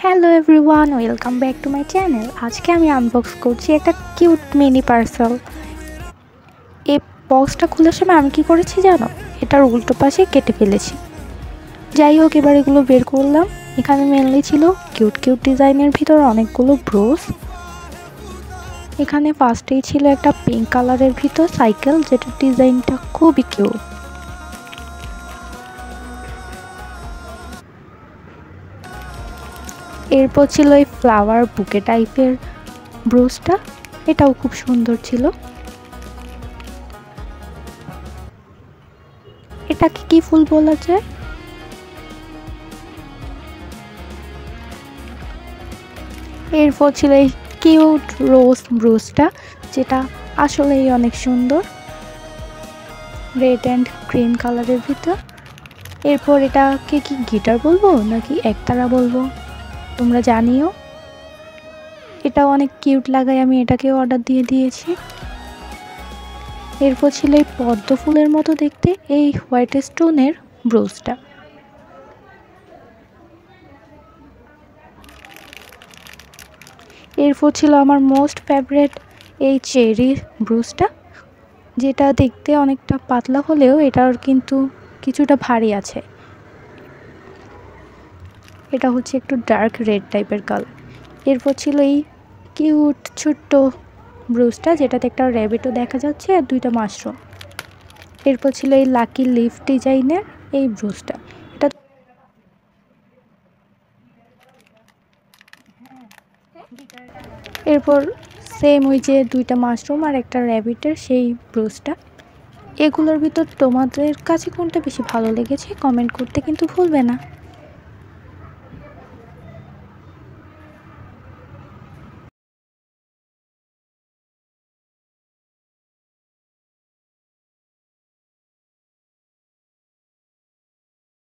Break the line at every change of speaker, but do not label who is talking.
Hello everyone, welcome back to my channel. আজকে আমি unbox করছি একটা কিউট মিনি পার্সেল। এই বক্সটা খোলার সময় আমি কি করেছি জানো? এটার উল্টো পাশে কেটে ফেলেছি। যাই হোক, এবার এগুলো বের করলাম। এখানে মেনলি ছিল কিউট কিউট ডিজাইনের ভিতর অনেকগুলো ব্রোস। এখানে ফার্স্টেই ছিল একটা পিঙ্ক কালারের ভিতর সাইকেল, যেটার ডিজাইনটা খুবই কিউট। এরপর ছিল এই ফ্লাওয়ার বুকে টাইপের ব্রোসটা, এটাও খুব সুন্দর ছিল। এটাকে কি ফুল বলা যায়? এরপর ছিল এই কিউট রোজ ব্রোসটা, যেটা আসলেই অনেক সুন্দর, রেড অ্যান্ড গ্রিন কালারের ভিতর। এরপর এটাকে কি গিটার বলবো নাকি একতারা বলবো, তোমরা জানিও। এটাও অনেক কিউট লাগায়, আমি এটাকে অর্ডার দিয়ে দিয়েছি। এরপর ছিল এই পদ্ম ফুলের মতো দেখতে এই হোয়াইট স্টোনের ব্রোসটা। এরপর ছিল আমার মোস্ট ফেভারিট এই চেরি ব্রোসটা, যেটা দেখতে অনেকটা পাতলা হলেও এটার কিন্তু কিছুটা ভারী আছে। এটা হচ্ছে একটু ডার্ক রেড টাইপের কালার। এরপর ছিল এই কিউট ছোট্ট ব্রোসটা, যেটাতে একটা র্যাবিটও দেখা যাচ্ছে আর দুইটা মাশরুম। এরপর ছিল এই লাকি লিফ ডিজাইনের এই ব্রোসটা। এটা এরপর সেম ওই যে দুইটা মাশরুম আর একটা র্যাবিটের সেই ব্রোসটা। এগুলোর ভিতর তোমাদের কাছে কোনটা বেশি ভালো লেগেছে কমেন্ট করতে কিন্তু ভুলবে না।